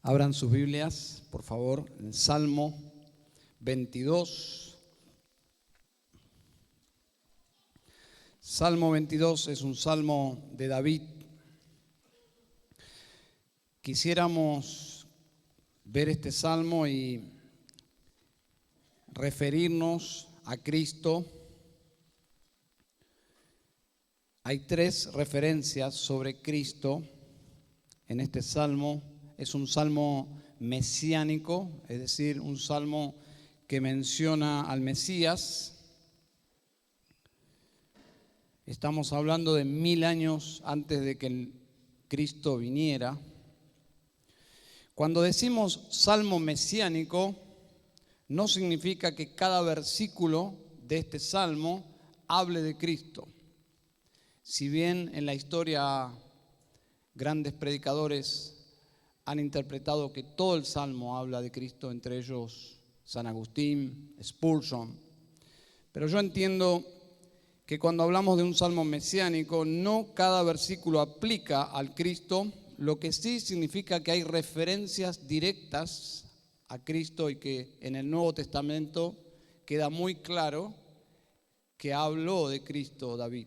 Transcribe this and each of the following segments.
Abran sus Biblias, por favor, en Salmo 22. Salmo 22 es un salmo de David. Quisiéramos ver este salmo y referirnos a Cristo. Hay tres referencias sobre Cristo en este salmo. Es un salmo mesiánico, es decir, un salmo que menciona al Mesías. Estamos hablando de 1000 años antes de que el Cristo viniera. Cuando decimos salmo mesiánico, no significa que cada versículo de este salmo hable de Cristo. Si bien en la historia grandes predicadores han interpretado que todo el salmo habla de Cristo, entre ellos San Agustín, Spurgeon. Pero yo entiendo que cuando hablamos de un salmo mesiánico, no cada versículo aplica al Cristo, lo que sí significa que hay referencias directas a Cristo y que en el Nuevo Testamento queda muy claro que habló de Cristo David.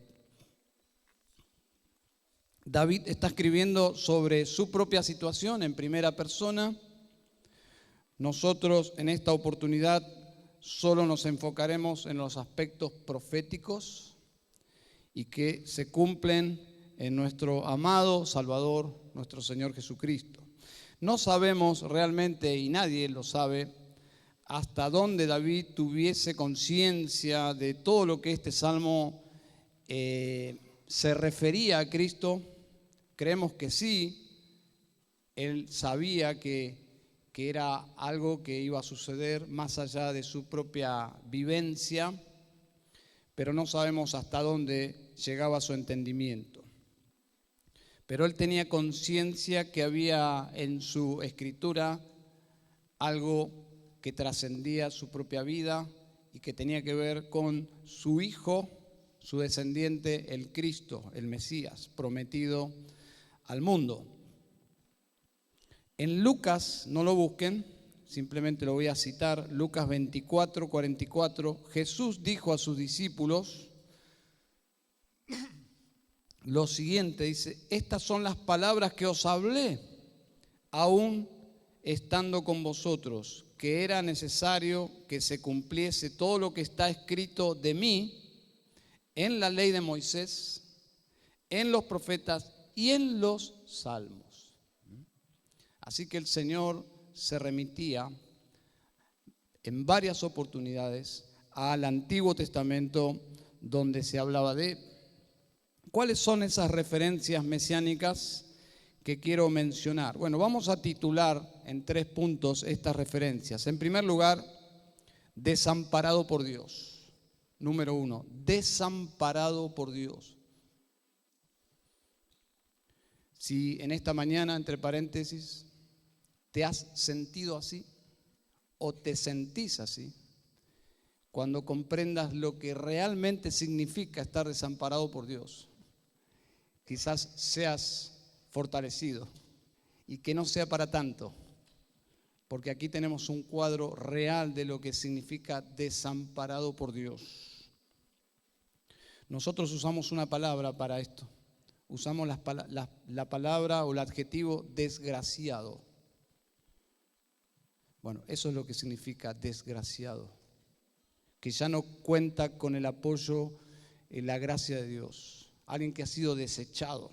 David está escribiendo sobre su propia situación en primera persona. Nosotros en esta oportunidad solo nos enfocaremos en los aspectos proféticos y que se cumplen en nuestro amado Salvador, nuestro Señor Jesucristo. No sabemos realmente, y nadie lo sabe, hasta dónde David tuviese conciencia de todo lo que este salmo se refería a Cristo. Creemos que sí, él sabía que era algo que iba a suceder más allá de su propia vivencia, pero no sabemos hasta dónde llegaba su entendimiento. Pero él tenía conciencia que había en su escritura algo que trascendía su propia vida y que tenía que ver con su hijo, su descendiente, el Cristo, el Mesías, prometido al mundo. En Lucas, no lo busquen, simplemente lo voy a citar, Lucas 24, 44, Jesús dijo a sus discípulos lo siguiente, dice: estas son las palabras que os hablé, aún estando con vosotros, que era necesario que se cumpliese todo lo que está escrito de mí en la ley de Moisés, en los profetas y en los salmos. Así que el Señor se remitía en varias oportunidades al Antiguo Testamento donde se hablaba de. ¿Cuáles son esas referencias mesiánicas que quiero mencionar? Bueno, vamos a titular en 3 puntos estas referencias. En primer lugar, desamparado por Dios. Número 1, desamparado por Dios. Si en esta mañana, entre paréntesis, te has sentido así o te sentís así, cuando comprendas lo que realmente significa estar desamparado por Dios, quizás seas fortalecido y que no sea para tanto, porque aquí tenemos un cuadro real de lo que significa desamparado por Dios. Nosotros usamos una palabra para esto. Usamos la palabra o el adjetivo desgraciado. Bueno, eso es lo que significa desgraciado, que ya no cuenta con el apoyo y la gracia de Dios, alguien que ha sido desechado.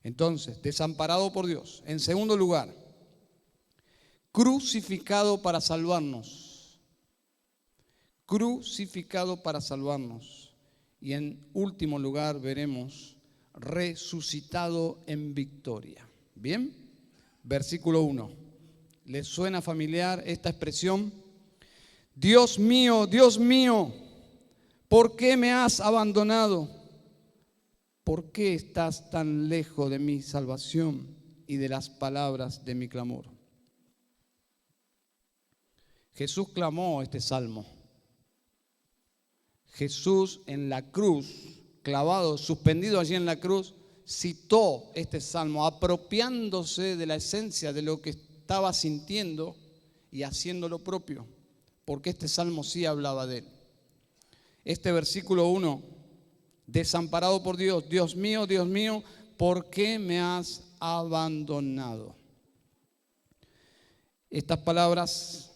Entonces, desamparado por Dios. En segundo lugar, crucificado para salvarnos. Crucificado para salvarnos. Y en último lugar veremos resucitado en victoria. Bien, versículo 1. ¿Les suena familiar esta expresión? Dios mío, ¿por qué me has abandonado? ¿Por qué estás tan lejos de mi salvación y de las palabras de mi clamor? Jesús clamó este salmo. Jesús en la cruz, clavado, suspendido allí en la cruz, citó este salmo apropiándose de la esencia de lo que estaba sintiendo y haciendo lo propio, porque este salmo sí hablaba de él. Este versículo 1, desamparado por Dios, Dios mío, ¿por qué me has abandonado? Estas palabras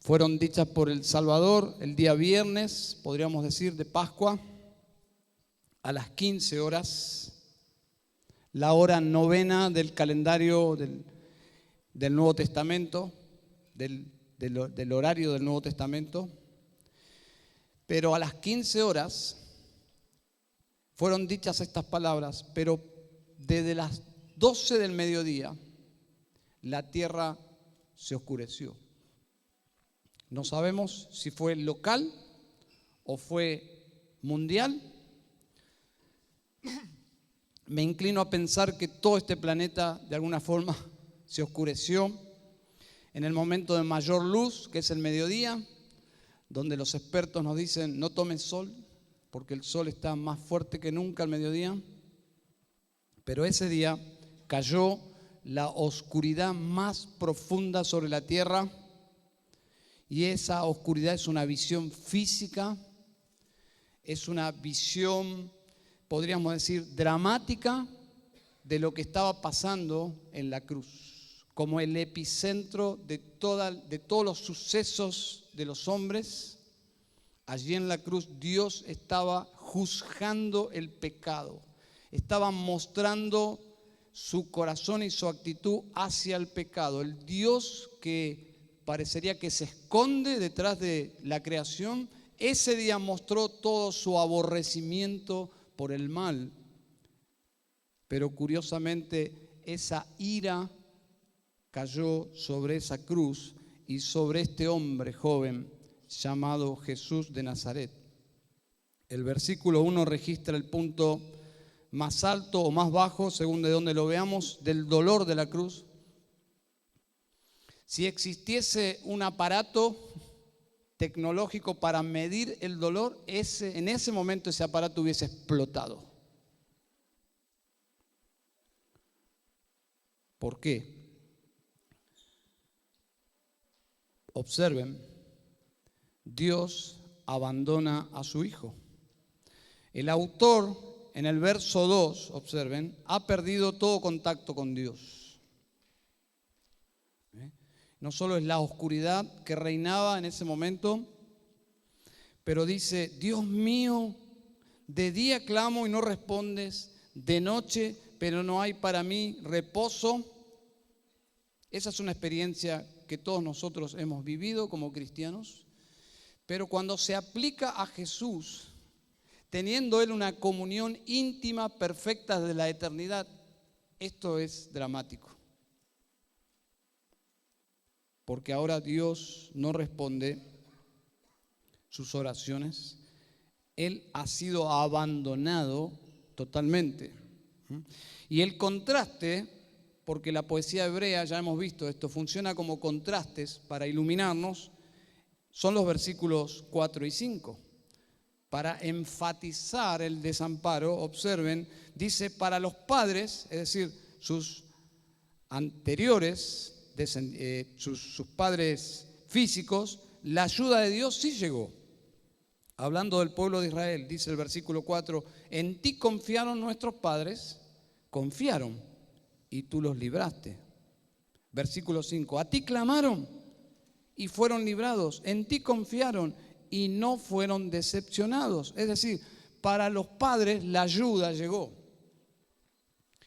fueron dichas por el Salvador el día viernes, podríamos decir, de Pascua, a las 15 horas, la hora novena del calendario del Nuevo Testamento, del horario del Nuevo Testamento. Pero a las 15 horas fueron dichas estas palabras, pero desde las 12 del mediodía la tierra se oscureció. No sabemos si fue local o fue mundial. Me inclino a pensar que todo este planeta de alguna forma se oscureció en el momento de mayor luz, que es el mediodía, donde los expertos nos dicen no tomes sol, porque el sol está más fuerte que nunca al mediodía. Pero ese día cayó la oscuridad más profunda sobre la tierra, y esa oscuridad es una visión física, es una visión, podríamos decir, dramática de lo que estaba pasando en la cruz, como el epicentro de todos los sucesos de los hombres. Allí en la cruz Dios estaba juzgando el pecado, estaba mostrando su corazón y su actitud hacia el pecado. El Dios que parecería que se esconde detrás de la creación, ese día mostró todo su aborrecimiento por el mal. Pero curiosamente esa ira cayó sobre esa cruz y sobre este hombre joven llamado Jesús de Nazaret. El versículo 1 registra el punto más alto o más bajo, según de donde lo veamos, del dolor de la cruz. Si existiese un aparato tecnológico para medir el dolor, en ese momento ese aparato hubiese explotado. ¿Por qué? Observen, Dios abandona a su Hijo. El autor, en el verso 2, observen, ha perdido todo contacto con Dios. No solo es la oscuridad que reinaba en ese momento, pero dice, Dios mío, de día clamo y no respondes, de noche, pero no hay para mí reposo. Esa es una experiencia que todos nosotros hemos vivido como cristianos, pero cuando se aplica a Jesús, teniendo Él una comunión íntima, perfecta de la eternidad, esto es dramático. Porque ahora Dios no responde sus oraciones. Él ha sido abandonado totalmente. Y el contraste, porque la poesía hebrea, ya hemos visto esto, funciona como contrastes para iluminarnos, son los versículos 4 y 5. Para enfatizar el desamparo, observen, dice, para los padres, es decir, sus anteriores, sus padres físicos, la ayuda de Dios sí llegó. Hablando del pueblo de Israel, dice el versículo 4, en ti confiaron nuestros padres, confiaron y tú los libraste. Versículo 5, a ti clamaron y fueron librados, en ti confiaron y no fueron decepcionados. Es decir, para los padres la ayuda llegó.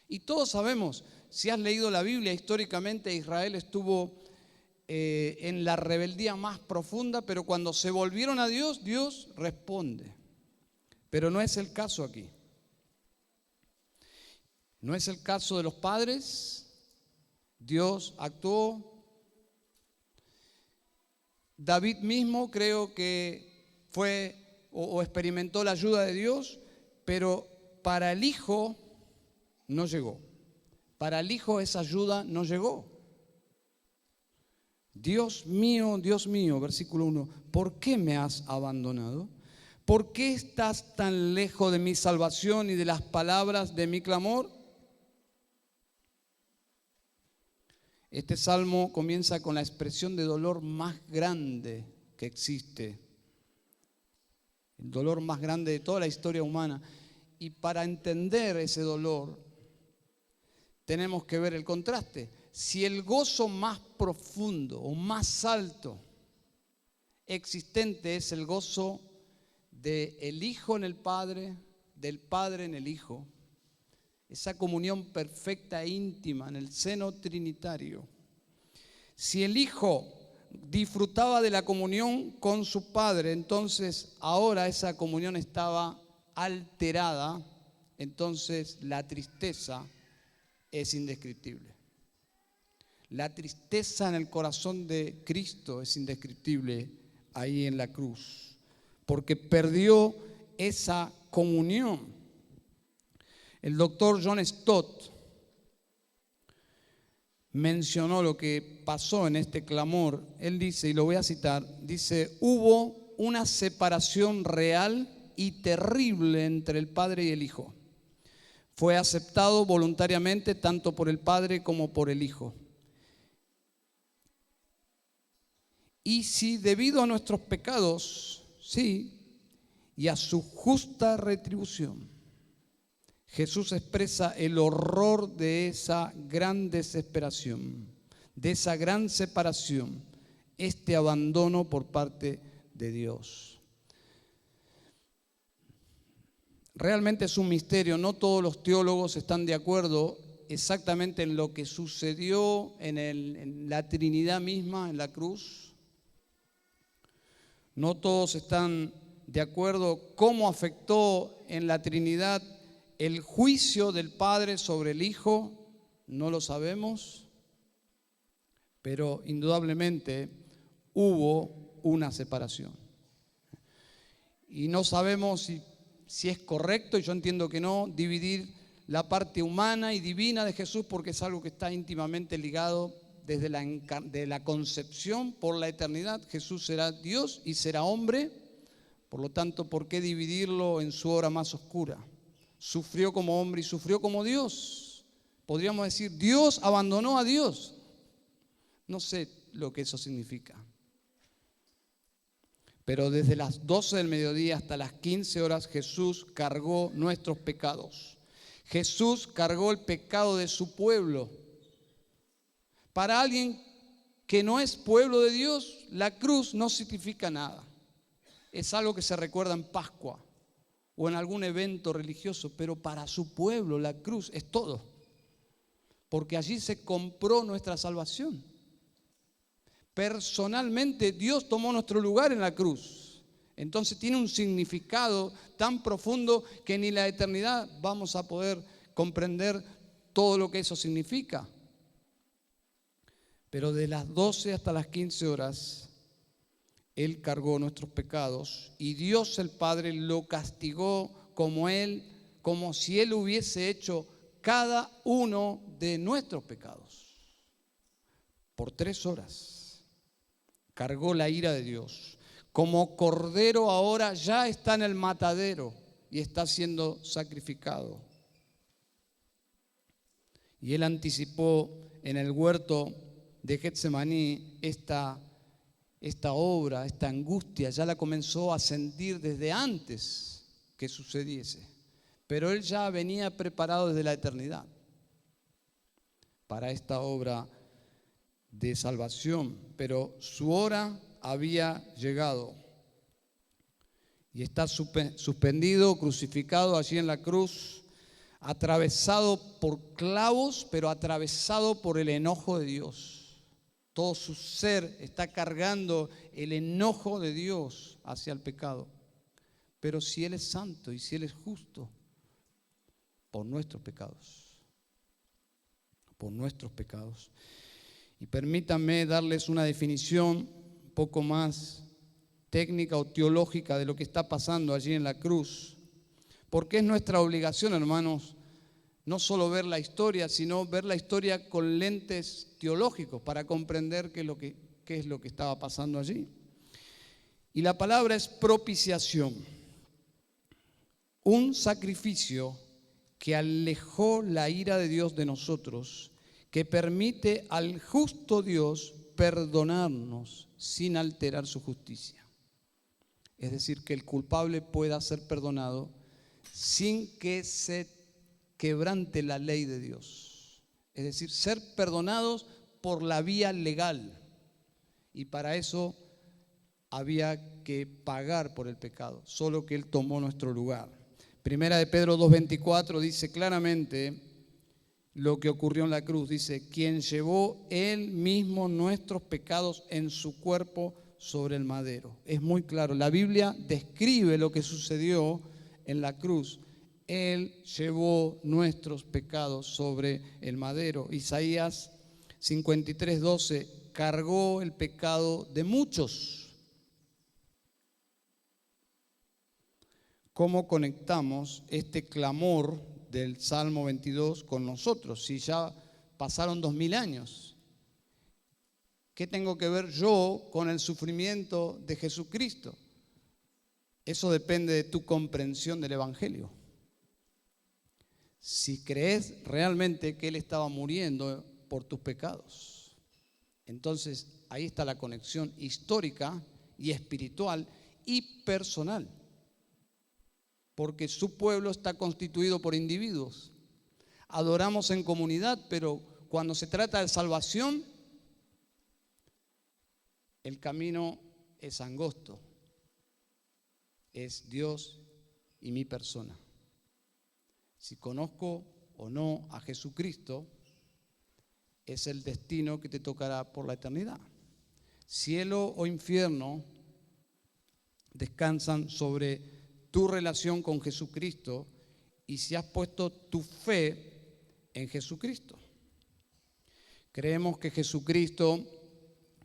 Y todos sabemos, si has leído la Biblia, históricamente Israel estuvo en la rebeldía más profunda, pero cuando se volvieron a Dios, Dios responde. Pero no es el caso aquí. No es el caso de los padres. Dios actuó. David mismo creo que fue o experimentó la ayuda de Dios, pero para el hijo no llegó. Para el hijo esa ayuda no llegó. Dios mío, versículo 1, ¿por qué me has abandonado? ¿por qué estás tan lejos de mi salvación y de las palabras de mi clamor? Este salmo comienza con la expresión de dolor más grande que existe, el dolor más grande de toda la historia humana. Y para entender ese dolor, tenemos que ver el contraste. Si el gozo más profundo o más alto existente es el gozo del Hijo en el Padre, del Padre en el Hijo, esa comunión perfecta e íntima en el seno trinitario. Si el Hijo disfrutaba de la comunión con su Padre, entonces ahora esa comunión estaba alterada, entonces la tristeza es indescriptible. La tristeza en el corazón de Cristo es indescriptible ahí en la cruz, porque perdió esa comunión. El doctor John Stott mencionó lo que pasó en este clamor. Él dice, y lo voy a citar, dice: hubo una separación real y terrible entre el Padre y el Hijo. Fue aceptado voluntariamente tanto por el Padre como por el Hijo. Y si debido a nuestros pecados, sí, y a su justa retribución, Jesús expresa el horror de esa gran desesperación, de esa gran separación, este abandono por parte de Dios. Realmente es un misterio, no todos los teólogos están de acuerdo exactamente en lo que sucedió en la Trinidad misma, en la cruz. No todos están de acuerdo cómo afectó en la Trinidad el juicio del Padre sobre el Hijo, no lo sabemos, pero indudablemente hubo una separación. Y no sabemos si es correcto, y yo entiendo que no, dividir la parte humana y divina de Jesús, porque es algo que está íntimamente ligado desde la concepción por la eternidad. Jesús será Dios y será hombre, por lo tanto, ¿por qué dividirlo en su hora más oscura? Sufrió como hombre y sufrió como Dios. Podríamos decir, Dios abandonó a Dios. No sé lo que eso significa. Pero desde las 12 del mediodía hasta las 15 horas Jesús cargó nuestros pecados. Jesús cargó el pecado de su pueblo. Para alguien que no es pueblo de Dios, la cruz no significa nada. Es algo que se recuerda en Pascua o en algún evento religioso, pero para su pueblo la cruz es todo, porque allí se compró nuestra salvación. Personalmente Dios tomó nuestro lugar en la cruz, entonces tiene un significado tan profundo que ni la eternidad vamos a poder comprender todo lo que eso significa. Pero de las 12 hasta las 15 horas Él cargó nuestros pecados y Dios el Padre lo castigó como si Él hubiese hecho cada uno de nuestros pecados. Por 3 horas cargó la ira de Dios. Como cordero ahora ya está en el matadero y está siendo sacrificado. Y Él anticipó en el huerto de Getsemaní esta obra, esta angustia, ya la comenzó a sentir desde antes que sucediese. Pero Él ya venía preparado desde la eternidad para esta obra de salvación. Pero su hora había llegado. Y está suspendido, crucificado allí en la cruz, atravesado por clavos, pero atravesado por el enojo de Dios. Todo su ser está cargando el enojo de Dios hacia el pecado. Pero si Él es santo y si Él es justo, por nuestros pecados. Por nuestros pecados. Y permítanme darles una definición un poco más técnica o teológica de lo que está pasando allí en la cruz. Porque es nuestra obligación, hermanos, no solo ver la historia, sino ver la historia con lentes teológicos para comprender qué es lo que estaba pasando allí. Y la palabra es propiciación. un sacrificio que alejó la ira de Dios de nosotros, que permite al justo Dios perdonarnos sin alterar su justicia. Es decir, que el culpable pueda ser perdonado sin que se quebrante la ley de Dios. Es decir, ser perdonados por la vía legal. Y para eso había que pagar por el pecado, solo que Él tomó nuestro lugar. Primera de Pedro 2:24 dice claramente lo que ocurrió en la cruz. Dice, quien llevó Él mismo nuestros pecados en su cuerpo sobre el madero. Es muy claro, la Biblia describe lo que sucedió en la cruz. Él llevó nuestros pecados sobre el madero. Isaías 53:12, cargó el pecado de muchos. ¿Cómo conectamos este clamor del Salmo 22 con nosotros? Si ya pasaron 2000 años. ¿Qué tengo que ver yo con el sufrimiento de Jesucristo? Eso depende de tu comprensión del Evangelio. Si crees realmente que Él estaba muriendo por tus pecados, entonces ahí está la conexión histórica y espiritual y personal. Porque su pueblo está constituido por individuos. Adoramos en comunidad, pero cuando se trata de salvación, el camino es angosto. Es Dios y mi persona. Si conozco o no a Jesucristo, es el destino que te tocará por la eternidad. Cielo o infierno descansan sobre tu relación con Jesucristo y si has puesto tu fe en Jesucristo. Creemos que Jesucristo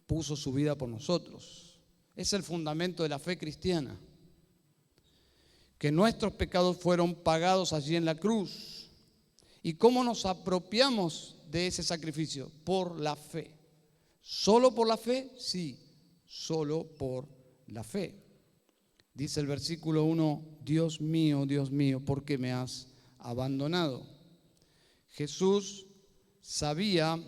puso su vida por nosotros. Es el fundamento de la fe cristiana. Que nuestros pecados fueron pagados allí en la cruz. ¿Y cómo nos apropiamos de ese sacrificio? Por la fe. ¿Solo por la fe? Sí, solo por la fe. Dice el versículo 1, Dios mío, ¿por qué me has abandonado? Jesús sabía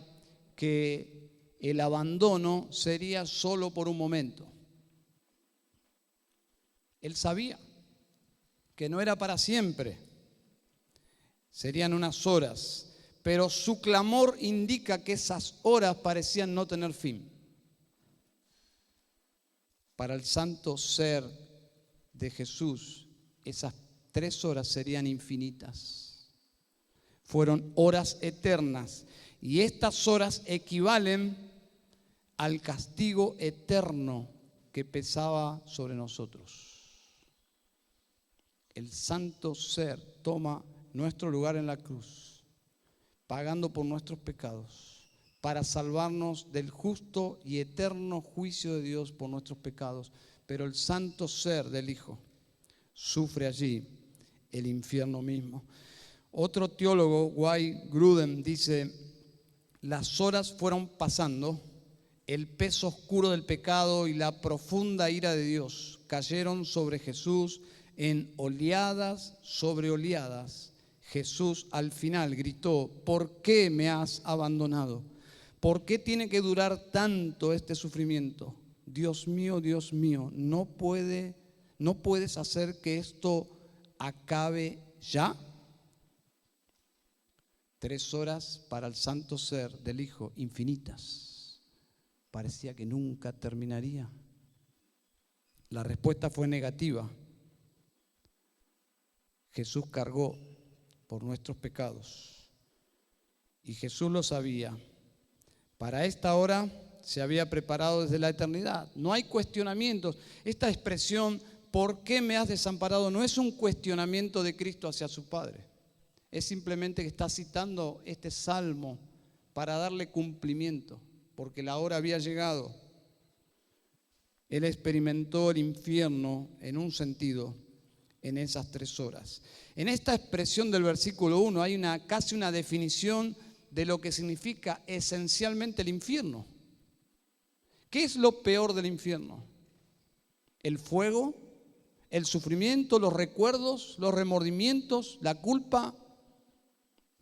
que el abandono sería solo por un momento. Él sabía que no era para siempre, serían unas horas, pero su clamor indica que esas horas parecían no tener fin. Para el santo ser de Jesús, esas 3 horas serían infinitas. Fueron horas eternas y estas horas equivalen al castigo eterno que pesaba sobre nosotros. El santo ser toma nuestro lugar en la cruz, pagando por nuestros pecados, para salvarnos del justo y eterno juicio de Dios por nuestros pecados. Pero el santo ser del Hijo sufre allí el infierno mismo. Otro teólogo, Wayne Grudem, dice, las horas fueron pasando, el peso oscuro del pecado y la profunda ira de Dios cayeron sobre Jesús en oleadas sobre oleadas. Jesús al final gritó, ¿por qué me has abandonado? ¿Por qué tiene que durar tanto este sufrimiento? Dios mío, ¿no puedes hacer que esto acabe ya? 3 horas para el santo ser del Hijo, infinitas. Parecía que nunca terminaría. La respuesta fue negativa. Jesús cargó por nuestros pecados y Jesús lo sabía. Para esta hora se había preparado desde la eternidad. No hay cuestionamientos. Esta expresión, ¿por qué me has desamparado?, no es un cuestionamiento de Cristo hacia su Padre. Es simplemente que está citando este salmo para darle cumplimiento, porque la hora había llegado. Él experimentó el infierno en un sentido en esas 3 horas. En esta expresión del versículo 1 hay casi una definición de lo que significa esencialmente el infierno. ¿Qué es lo peor del infierno? ¿El fuego? el sufrimiento, los recuerdos, los remordimientos, la culpa.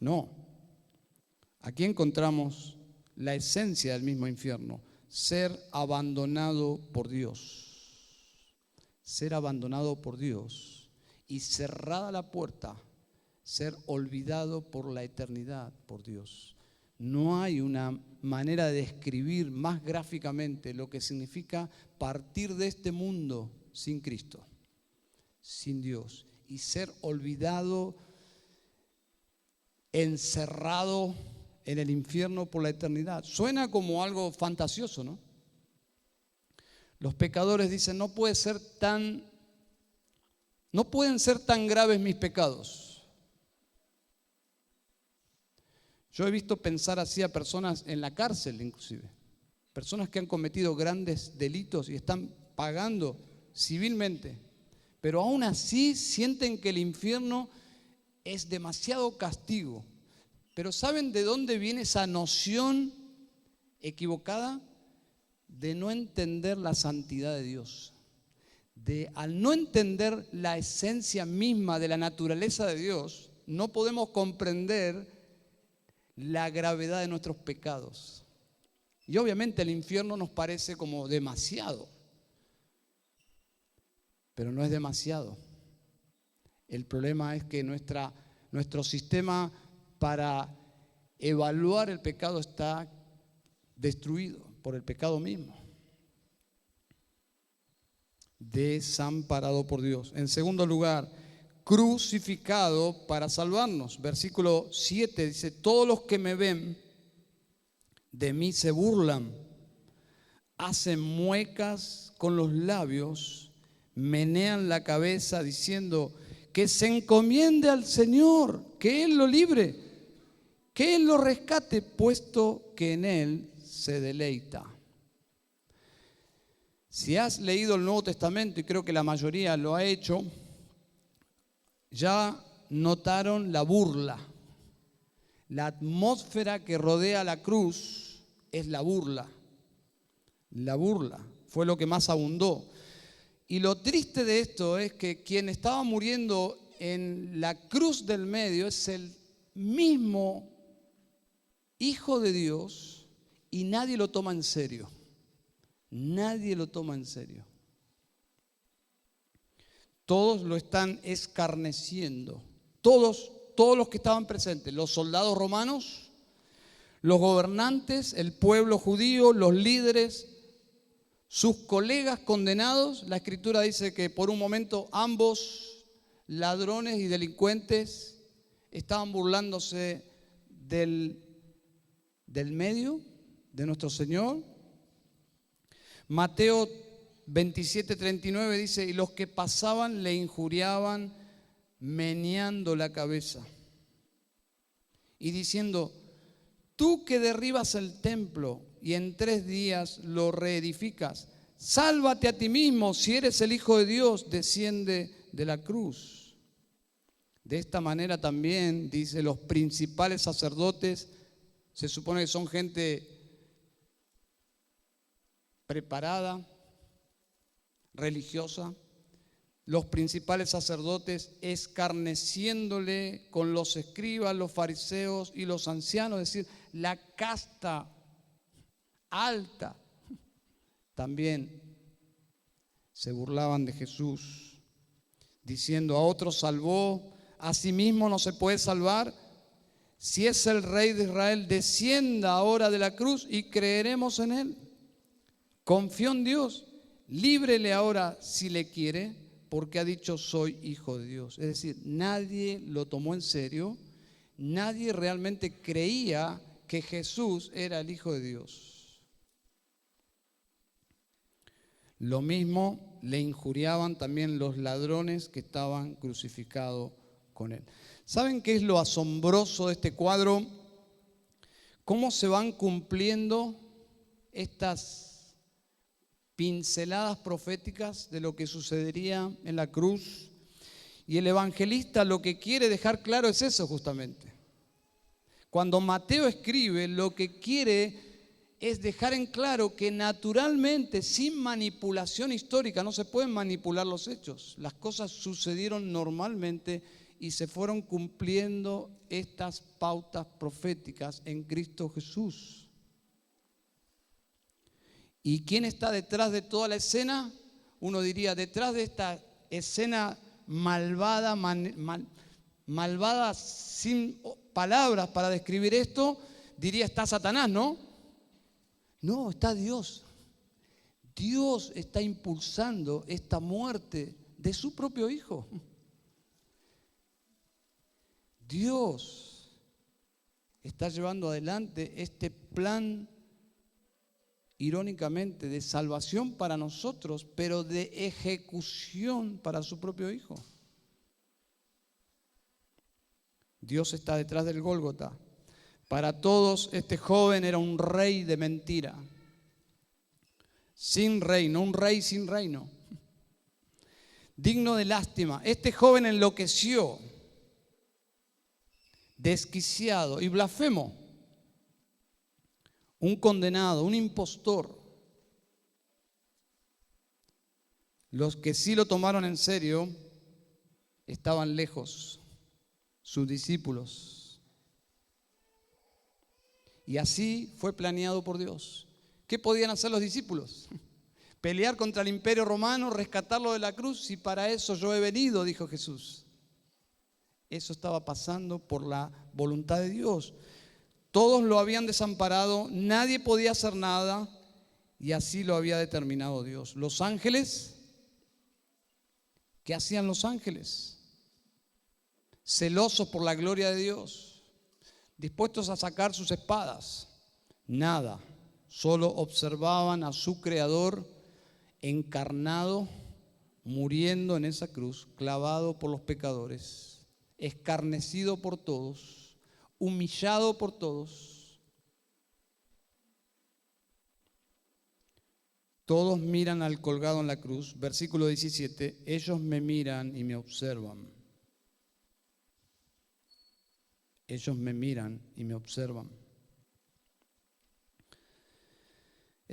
No. Aquí encontramos la esencia del mismo infierno: ser abandonado por Dios. Ser abandonado por Dios y cerrada la puerta, ser olvidado por la eternidad por Dios. No hay una manera de describir más gráficamente lo que significa partir de este mundo sin Cristo, sin Dios, y ser olvidado, encerrado en el infierno por la eternidad. Suena como algo fantasioso, ¿no? Los pecadores dicen, no pueden ser tan graves mis pecados. Yo he visto pensar así a personas en la cárcel, inclusive. Personas que han cometido grandes delitos y están pagando civilmente, pero aún así sienten que el infierno es demasiado castigo. Pero ¿saben de dónde viene esa noción equivocada? De no entender la santidad de Dios. Al no entender la esencia misma de la naturaleza de Dios, no podemos comprender la gravedad de nuestros pecados. Y obviamente el infierno nos parece como demasiado, pero no es demasiado. El problema es que nuestro sistema para evaluar el pecado está destruido por el pecado mismo. Desamparado por Dios. En segundo lugar, crucificado para salvarnos. Versículo 7 dice, todos los que me ven de mí se burlan, hacen muecas con los labios, menean la cabeza diciendo que se encomiende al Señor, que Él lo libre, que Él lo rescate, puesto que en Él se deleita. Si has leído el Nuevo Testamento, y creo que la mayoría lo ha hecho, ya notaron la burla. La atmósfera que rodea la cruz es la burla. La burla fue lo que más abundó. Y lo triste de esto es que quien estaba muriendo en la cruz del medio es el mismo Hijo de Dios y nadie lo toma en serio. Nadie lo toma en serio. Todos lo están escarneciendo. Todos los que estaban presentes, los soldados romanos, los gobernantes, el pueblo judío, los líderes, sus colegas condenados. La Escritura dice que por un momento ambos, ladrones y delincuentes, estaban burlándose del medio de nuestro Señor. Mateo 27:39 dice, y los que pasaban le injuriaban meneando la cabeza y diciendo, tú que derribas el templo y en 3 días lo reedificas, sálvate a ti mismo, si eres el Hijo de Dios, desciende de la cruz. De esta manera también, dice, los principales sacerdotes, se supone que son gente preparada, religiosa, los principales sacerdotes escarneciéndole con los escribas, los fariseos y los ancianos, es decir, la casta alta, también se burlaban de Jesús, diciendo, a otros salvó, a sí mismo no se puede salvar. Si es el Rey de Israel, descienda ahora de la cruz y creeremos en Él. Confió en Dios, líbrele ahora si le quiere, porque ha dicho soy hijo de Dios. Es decir, nadie lo tomó en serio, nadie realmente creía que Jesús era el Hijo de Dios. Lo mismo le injuriaban también los ladrones que estaban crucificados con Él. ¿Saben qué es lo asombroso de este cuadro? Cómo se van cumpliendo estas pinceladas proféticas de lo que sucedería en la cruz. Y el evangelista lo que quiere dejar claro es eso justamente. Cuando Mateo escribe, lo que quiere es dejar en claro que naturalmente, sin manipulación histórica, no se pueden manipular los hechos. Las cosas sucedieron normalmente y se fueron cumpliendo estas pautas proféticas en Cristo Jesús. ¿Y quién está detrás de toda la escena? Uno diría, detrás de esta escena malvada, malvada sin palabras para describir esto, diría está Satanás, ¿no? No, está Dios. Dios está impulsando esta muerte de su propio Hijo. Dios está llevando adelante este plan, irónicamente, de salvación para nosotros, pero de ejecución para su propio Hijo. Dios está detrás del Gólgota. Para todos, este joven era un rey de mentira, sin reino, un rey sin reino, digno de lástima. Este joven enloqueció, desquiciado y blasfemo, un condenado, un impostor. Los que sí lo tomaron en serio estaban lejos, sus discípulos. Y así fue planeado por Dios. ¿Qué podían hacer los discípulos? Pelear contra el imperio romano, rescatarlo de la cruz, y para eso yo he venido, dijo Jesús. Eso estaba pasando por la voluntad de Dios. Todos lo habían desamparado, nadie podía hacer nada, y así lo había determinado Dios. Los ángeles, ¿qué hacían los ángeles? Celosos por la gloria de Dios, dispuestos a sacar sus espadas. Nada, solo observaban a su Creador encarnado, muriendo en esa cruz, clavado por los pecadores, escarnecido por todos, humillado por todos. Todos miran al colgado en la cruz. Versículo 17, ellos me miran y me observan. Ellos me miran y me observan.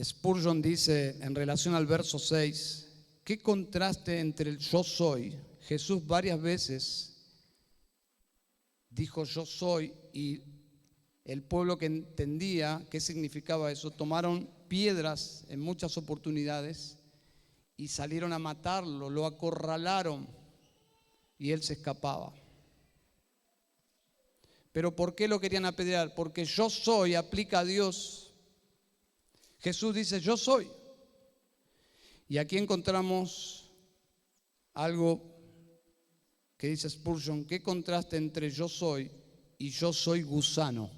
Spurgeon dice en relación al verso 6, qué contraste entre el yo soy. Jesús varias veces dijo yo soy, y el pueblo que entendía qué significaba eso, tomaron piedras en muchas oportunidades y salieron a matarlo, lo acorralaron y él se escapaba. ¿Pero por qué lo querían apedrear? Porque yo soy aplica a Dios. Jesús dice yo soy. Y aquí encontramos algo que dice Spurgeon, qué contraste entre yo soy y yo soy gusano.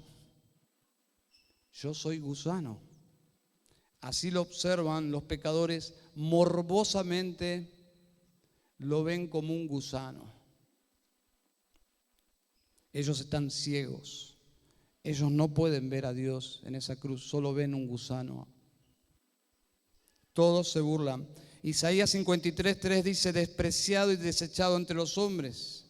Yo soy gusano. Así lo observan los pecadores, morbosamente lo ven como un gusano. Ellos están ciegos. Ellos no pueden ver a Dios en esa cruz, solo ven un gusano. Todos se burlan. Isaías 53:3 dice, despreciado y desechado entre los hombres.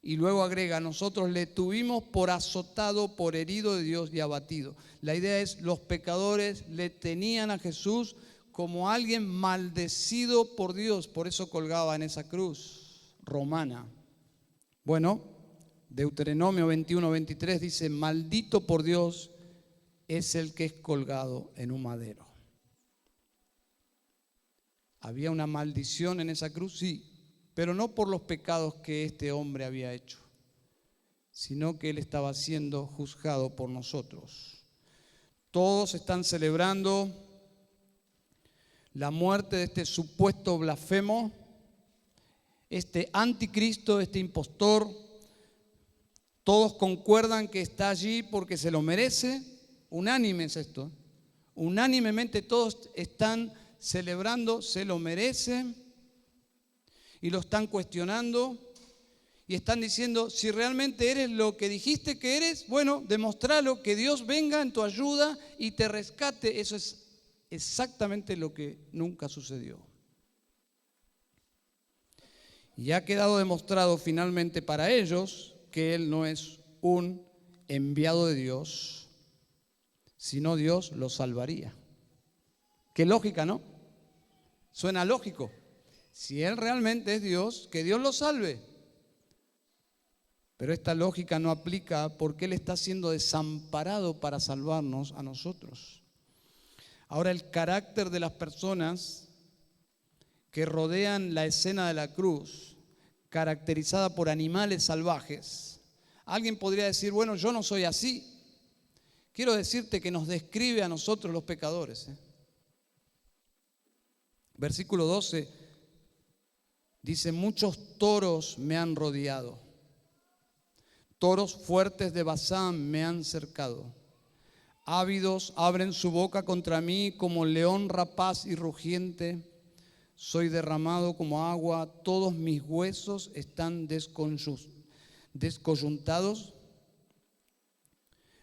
Y luego agrega, nosotros le tuvimos por azotado, por herido de Dios y abatido. La idea es, los pecadores le tenían a Jesús como alguien maldecido por Dios, por eso colgaba en esa cruz romana. Bueno, Deuteronomio 21:23 dice, maldito por Dios es el que es colgado en un madero. ¿Había una maldición en esa cruz? Sí, pero no por los pecados que este hombre había hecho, sino que él estaba siendo juzgado por nosotros. Todos están celebrando la muerte de este supuesto blasfemo, este anticristo, este impostor. Todos concuerdan que está allí porque se lo merece. Unánime es esto. Unánimemente todos están celebrando, se lo merece, y lo están cuestionando y están diciendo, si realmente eres lo que dijiste que eres, bueno, demostralo, que Dios venga en tu ayuda y te rescate. Eso es exactamente lo que nunca sucedió. Y ha quedado demostrado finalmente para ellos que Él no es un enviado de Dios, Si no, Dios lo salvaría. Qué lógica, ¿no? Suena lógico. Si Él realmente es Dios, que Dios lo salve. Pero esta lógica no aplica porque Él está siendo desamparado para salvarnos a nosotros. Ahora, el carácter de las personas que rodean la escena de la cruz, caracterizada por animales salvajes. Alguien podría decir, bueno, yo no soy así. Quiero decirte que nos describe a nosotros los pecadores. Versículo 12 dice, muchos toros me han rodeado. Toros fuertes de Basán me han cercado. Ávidos abren su boca contra mí como león rapaz y rugiente. Soy derramado como agua, todos mis huesos están descoyuntados.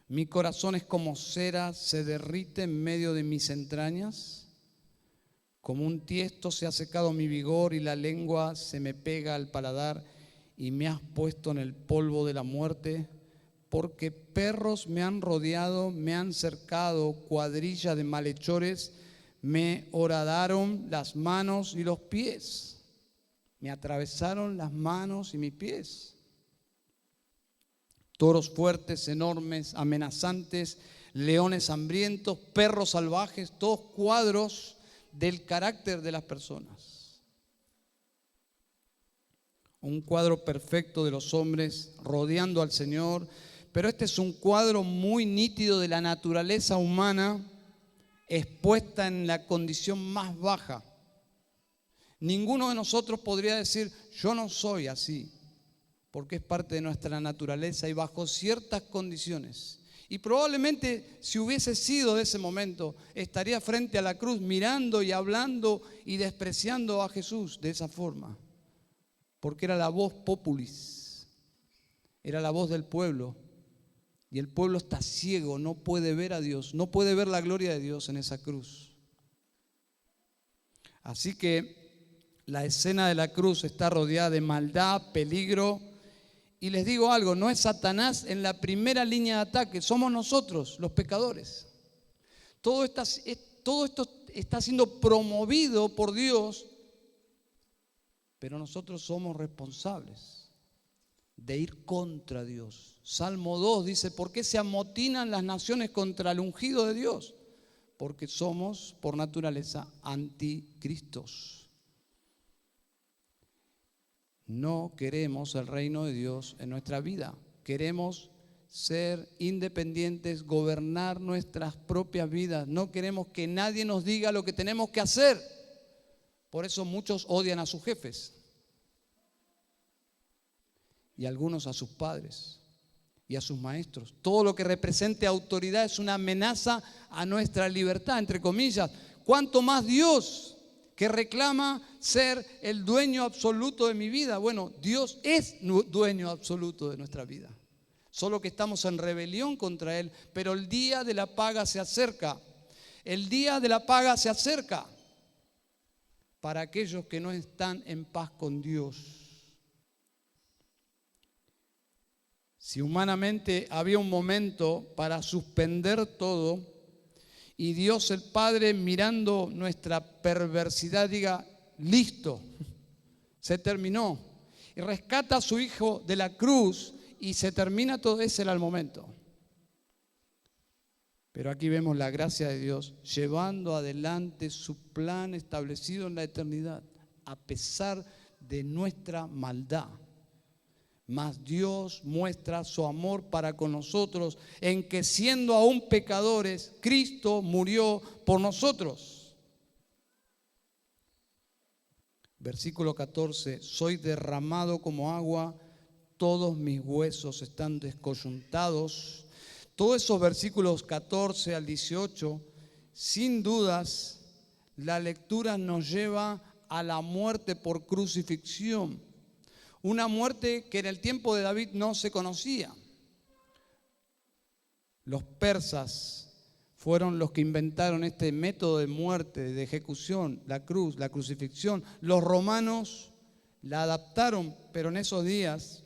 Mi corazón es como cera, se derrite en medio de mis entrañas. Como un tiesto se ha secado mi vigor y la lengua se me pega al paladar y me has puesto en el polvo de la muerte. Porque perros me han rodeado, me han cercado, cuadrilla de malhechores. Me horadaron las manos y los pies. Me atravesaron las manos y mis pies. Toros fuertes, enormes, amenazantes, leones hambrientos, perros salvajes, todos cuadros del carácter de las personas. Un cuadro perfecto de los hombres rodeando al Señor, pero este es un cuadro muy nítido de la naturaleza humana expuesta en la condición más baja. Ninguno de nosotros podría decir, yo no soy así, porque es parte de nuestra naturaleza y bajo ciertas condiciones. Y probablemente si hubiese sido de ese momento, estaría frente a la cruz mirando y hablando y despreciando a Jesús de esa forma, porque era la voz populis, era la voz del pueblo. Y el pueblo está ciego, no puede ver a Dios, no puede ver la gloria de Dios en esa cruz. Así que la escena de la cruz está rodeada de maldad, peligro. Y les digo algo, no es Satanás en la primera línea de ataque, somos nosotros, los pecadores. Todo esto está siendo promovido por Dios, pero nosotros somos responsables de ir contra Dios. Salmo 2 dice, ¿por qué se amotinan las naciones contra el ungido de Dios? Porque somos por naturaleza anticristos. No queremos el reino de Dios en nuestra vida. Queremos ser independientes, gobernar nuestras propias vidas. No queremos que nadie nos diga lo que tenemos que hacer. Por eso muchos odian a sus jefes. Y algunos a sus padres y a sus maestros. Todo lo que represente autoridad es una amenaza a nuestra libertad, entre comillas. ¿Cuánto más Dios, que reclama ser el dueño absoluto de mi vida? Bueno, Dios es dueño absoluto de nuestra vida. Solo que estamos en rebelión contra Él, pero el día de la paga se acerca. El día de la paga se acerca para aquellos que no están en paz con Dios. Si humanamente había un momento para suspender todo y Dios el Padre, mirando nuestra perversidad, diga, listo, se terminó, y rescata a su Hijo de la cruz y se termina todo, ese era el momento. Pero aquí vemos la gracia de Dios llevando adelante su plan establecido en la eternidad, a pesar de nuestra maldad. Mas Dios muestra su amor para con nosotros en que siendo aún pecadores, Cristo murió por nosotros. Versículo 14, soy derramado como agua, todos mis huesos están descoyuntados. Todos esos versículos 14 al 18, sin dudas, la lectura nos lleva a la muerte por crucifixión. Una muerte que en el tiempo de David no se conocía. Los persas fueron los que inventaron este método de muerte, de ejecución, la cruz, la crucifixión. Los romanos la adaptaron, pero en esos días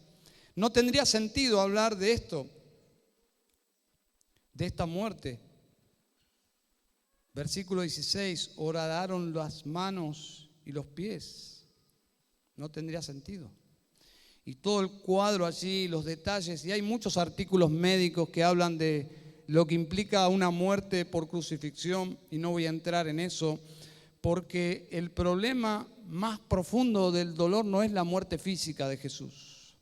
no tendría sentido hablar de esto, de esta muerte, Versículo 16, horadaron las manos y los pies. No tendría sentido. Y todo el cuadro allí, los detalles, y hay muchos artículos médicos que hablan de lo que implica una muerte por crucifixión, y no voy a entrar en eso, porque el problema más profundo del dolor no es la muerte física de Jesús.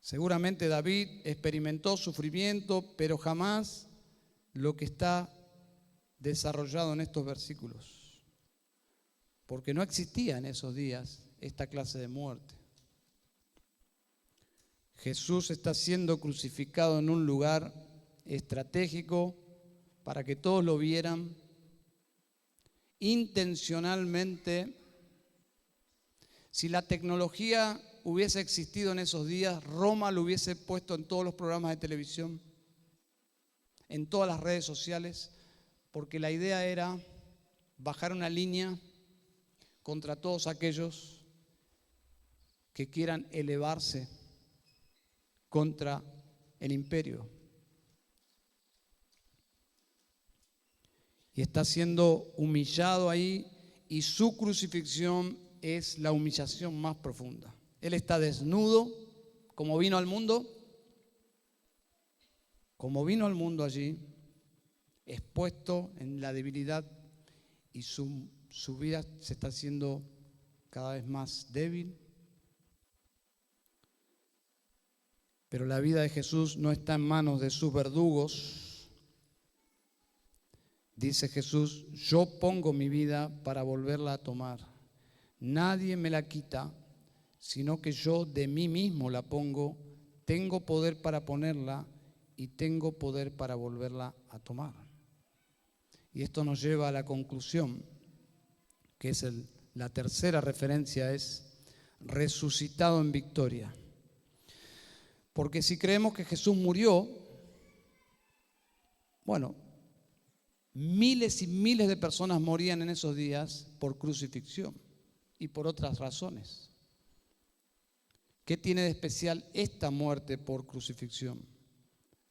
Seguramente David experimentó sufrimiento, pero jamás lo que está desarrollado en estos versículos, porque no existía en esos días esta clase de muerte. Jesús está siendo crucificado en un lugar estratégico para que todos lo vieran intencionalmente. Si la tecnología hubiese existido en esos días, Roma lo hubiese puesto en todos los programas de televisión, en todas las redes sociales, porque la idea era bajar una línea contra todos aquellos que quieran elevarse contra el imperio. Y está siendo humillado ahí, y su crucifixión es la humillación más profunda. Él está desnudo, como vino al mundo, allí, expuesto en la debilidad, y su vida se está haciendo cada vez más débil. Pero la vida de Jesús no está en manos de sus verdugos. Dice Jesús: yo pongo mi vida para volverla a tomar. Nadie me la quita, sino que yo de mí mismo la pongo. Tengo poder para ponerla y tengo poder para volverla a tomar. Y esto nos lleva a la conclusión, que es la tercera referencia, es resucitado en victoria. Porque si creemos que Jesús murió, bueno, miles y miles de personas morían en esos días por crucifixión y por otras razones. ¿Qué tiene de especial esta muerte por crucifixión?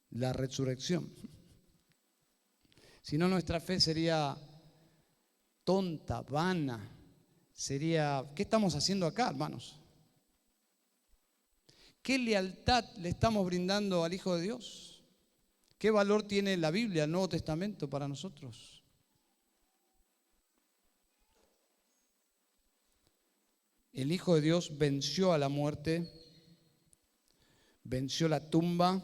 La resurrección. Si no, nuestra fe sería tonta, vana. ¿Qué estamos haciendo acá, hermanos? ¿Qué lealtad le estamos brindando al Hijo de Dios? ¿Qué valor tiene la Biblia, el Nuevo Testamento para nosotros? El Hijo de Dios venció a la muerte, venció la tumba,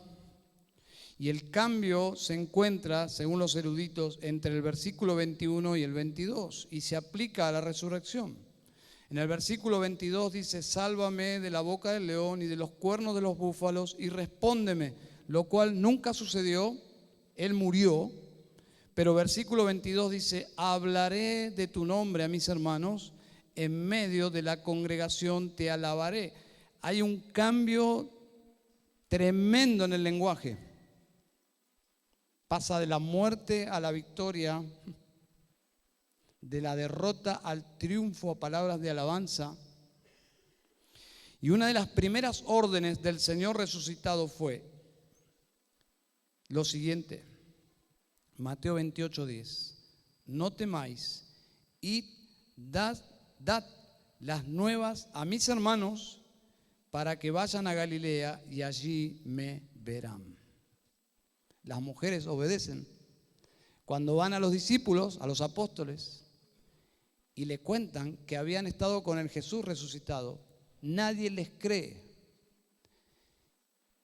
y el cambio se encuentra, según los eruditos, entre el versículo 21 y el 22, y se aplica a la resurrección. En el versículo 22 dice: sálvame de la boca del león y de los cuernos de los búfalos y respóndeme, lo cual nunca sucedió, él murió. Pero versículo 22 dice: hablaré de tu nombre a mis hermanos, en medio de la congregación te alabaré. Hay un cambio tremendo en el lenguaje. Pasa de la muerte a la victoria, de la derrota al triunfo, a palabras de alabanza. Y una de las primeras órdenes del Señor resucitado fue lo siguiente: Mateo 28:10. No temáis, id, dad las nuevas a mis hermanos para que vayan a Galilea y allí me verán. Las mujeres obedecen. Cuando van a los discípulos, a los apóstoles, y le cuentan que habían estado con el Jesús resucitado, nadie les cree.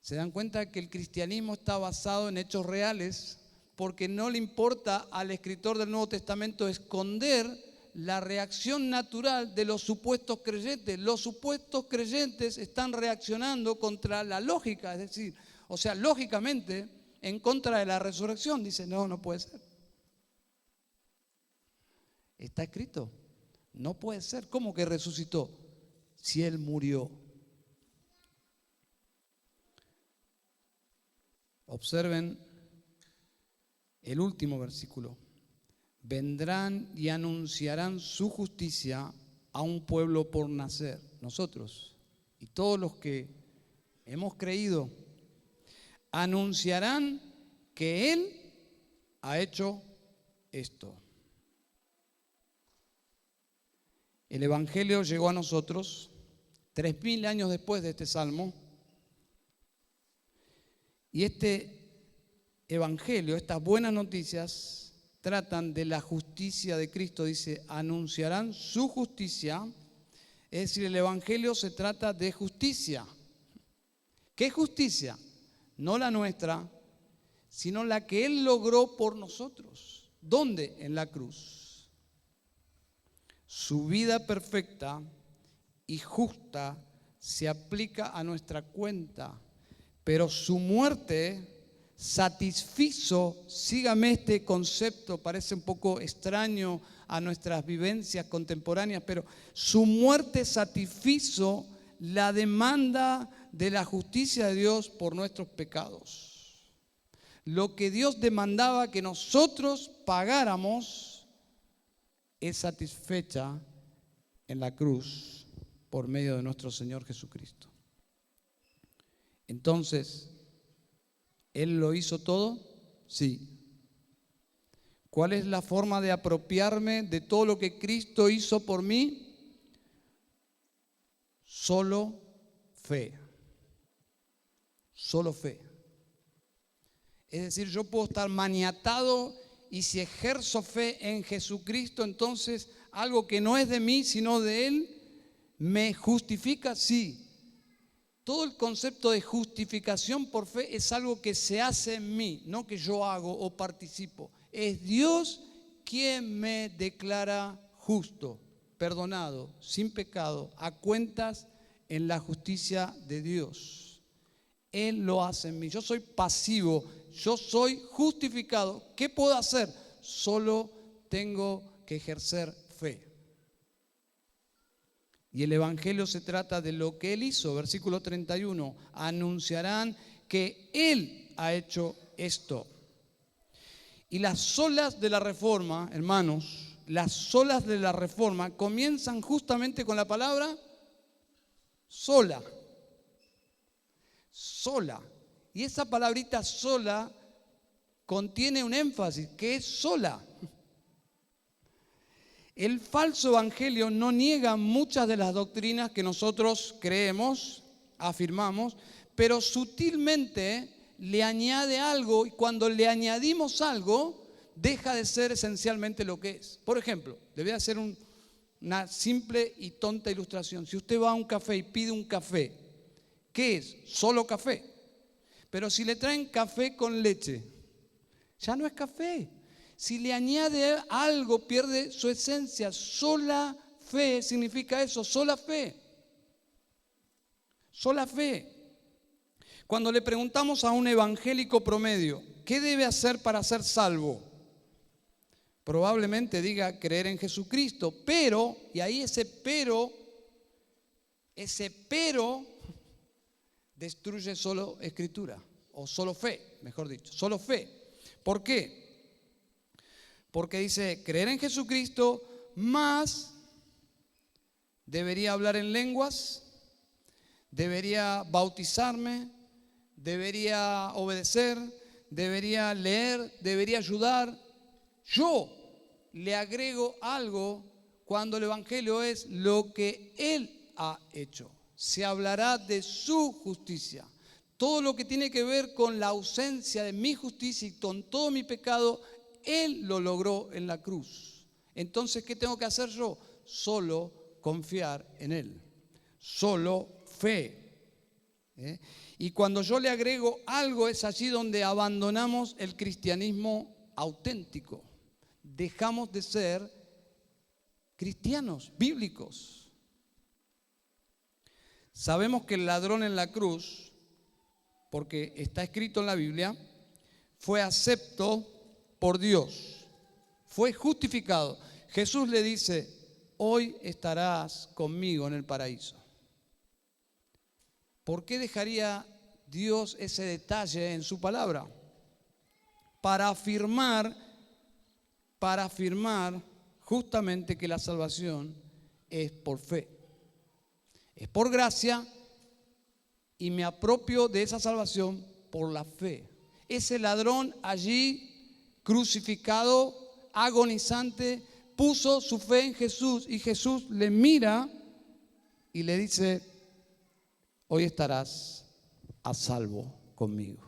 Se dan cuenta que el cristianismo está basado en hechos reales, porque no le importa al escritor del Nuevo Testamento esconder la reacción natural de los supuestos creyentes. Los supuestos creyentes están reaccionando contra la lógica, es decir, lógicamente en contra de la resurrección. Dice: no puede ser. Está escrito, no puede ser. ¿Cómo que resucitó si él murió? Observen el último versículo. Vendrán y anunciarán su justicia a un pueblo por nacer. Nosotros y todos los que hemos creído anunciarán que Él ha hecho esto. El Evangelio llegó a nosotros 3000 años después de este salmo. Y este Evangelio, estas buenas noticias, tratan de la justicia de Cristo. Dice, anunciarán su justicia. Es decir, el Evangelio se trata de justicia. ¿Qué justicia? No la nuestra, sino la que Él logró por nosotros. ¿Dónde? En la cruz. Su vida perfecta y justa se aplica a nuestra cuenta, pero su muerte satisfizo, sígame este concepto, parece un poco extraño a nuestras vivencias contemporáneas, pero su muerte satisfizo la demanda de la justicia de Dios por nuestros pecados. Lo que Dios demandaba que nosotros pagáramos es satisfecha en la cruz por medio de nuestro Señor Jesucristo. Entonces, ¿Él lo hizo todo? Sí. ¿Cuál es la forma de apropiarme de todo lo que Cristo hizo por mí? Solo fe. Solo fe. Es decir, yo puedo estar maniatado y si ejerzo fe en Jesucristo, entonces algo que no es de mí, sino de Él, ¿me justifica? Sí. Todo el concepto de justificación por fe es algo que se hace en mí, no que yo hago o participo. Es Dios quien me declara justo, perdonado, sin pecado, a cuentas en la justicia de Dios. Él lo hace en mí. Yo soy pasivo, yo soy justificado. ¿Qué puedo hacer? Solo tengo que ejercer fe. Y el Evangelio se trata de lo que Él hizo. Versículo 31. Anunciarán que Él ha hecho esto. Y las olas de la Reforma, hermanos, las olas de la Reforma comienzan justamente con la palabra sola. Sola. Y esa palabrita sola contiene un énfasis, que es sola. El falso evangelio no niega muchas de las doctrinas que nosotros creemos, afirmamos, pero sutilmente le añade algo y cuando le añadimos algo, deja de ser esencialmente lo que es. Por ejemplo, le voy a hacer una simple y tonta ilustración. Si usted va a un café y pide un café, ¿qué es? Solo café. Pero si le traen café con leche, ya no es café. Si le añade algo, pierde su esencia. Sola fe significa eso, sola fe. Sola fe. Cuando le preguntamos a un evangélico promedio, ¿qué debe hacer para ser salvo? Probablemente diga creer en Jesucristo, pero, y ahí ese pero destruye solo escritura, o solo fe, mejor dicho, solo fe. ¿Por qué? Porque dice, creer en Jesucristo, más debería hablar en lenguas, debería bautizarme, debería obedecer, debería leer, debería ayudar. Yo le agrego algo cuando el Evangelio es lo que Él ha hecho. Se hablará de su justicia. Todo lo que tiene que ver con la ausencia de mi justicia y con todo mi pecado, Él lo logró en la cruz. Entonces, ¿qué tengo que hacer yo? Solo confiar en Él. Solo fe. Y cuando yo le agrego algo, es allí donde abandonamos el cristianismo auténtico. Dejamos de ser cristianos, bíblicos. Sabemos que el ladrón en la cruz, porque está escrito en la Biblia, fue acepto por Dios, fue justificado. Jesús le dice, hoy estarás conmigo en el paraíso. ¿Por qué dejaría Dios ese detalle en su palabra? Para afirmar justamente que la salvación es por fe. Es por gracia y me apropio de esa salvación por la fe. Ese ladrón allí, crucificado, agonizante, puso su fe en Jesús y Jesús le mira y le dice: hoy estarás a salvo conmigo.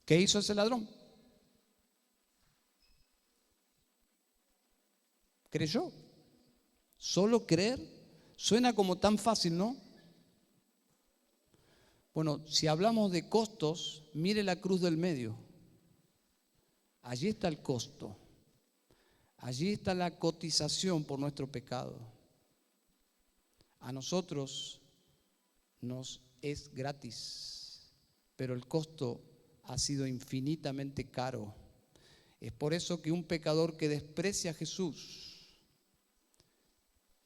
¿Qué hizo ese ladrón? Creyó. Solo creer suena como tan fácil, ¿no? Bueno, si hablamos de costos, mire la cruz del medio. Allí está el costo. Allí está la cotización por nuestro pecado. A nosotros nos es gratis, pero el costo ha sido infinitamente caro. Es por eso que un pecador que desprecia a Jesús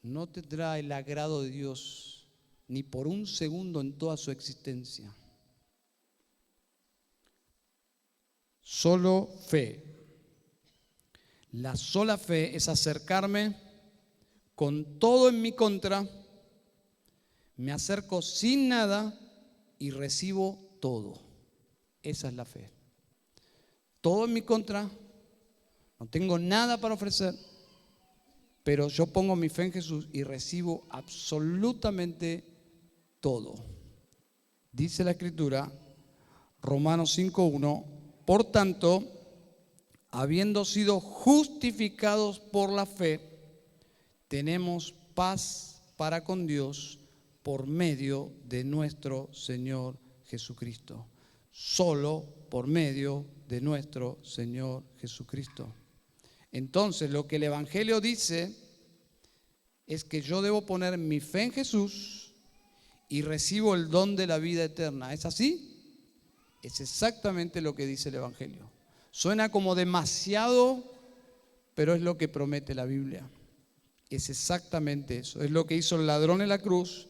no tendrá el agrado de Dios ni por un segundo en toda su existencia. Solo fe. La sola fe es acercarme con todo en mi contra, me acerco sin nada y recibo todo. Esa es la fe. Todo en mi contra, no tengo nada para ofrecer, pero yo pongo mi fe en Jesús y recibo absolutamente todo. Dice la Escritura, Romanos 5:1, por tanto, habiendo sido justificados por la fe, tenemos paz para con Dios por medio de nuestro Señor Jesucristo. Solo por medio de nuestro Señor Jesucristo. Entonces, lo que el Evangelio dice es que yo debo poner mi fe en Jesús y recibo el don de la vida eterna. ¿Es así? Es exactamente lo que dice el Evangelio. Suena como demasiado, pero es lo que promete la Biblia. Es exactamente eso. Es lo que hizo el ladrón en la cruz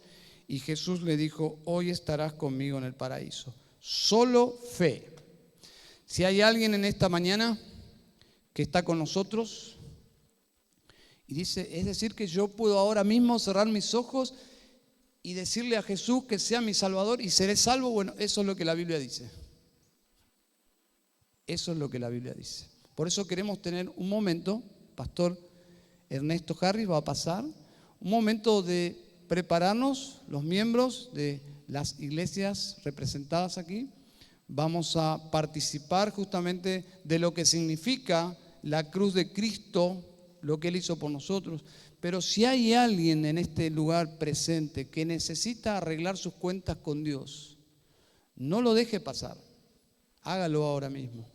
y Jesús le dijo: hoy estarás conmigo en el paraíso. Solo fe. Si hay alguien en esta mañana que está con nosotros y dice: es decir que yo puedo ahora mismo cerrar mis ojos y decirle a Jesús que sea mi Salvador y seré salvo. Bueno, eso es lo que la Biblia dice. Eso es lo que la Biblia dice. Por eso queremos tener un momento, Pastor Ernesto Harris va a pasar, un momento de prepararnos, los miembros de las iglesias representadas aquí. Vamos a participar justamente de lo que significa la cruz de Cristo, lo que Él hizo por nosotros. Pero si hay alguien en este lugar presente que necesita arreglar sus cuentas con Dios, no lo deje pasar. Hágalo ahora mismo.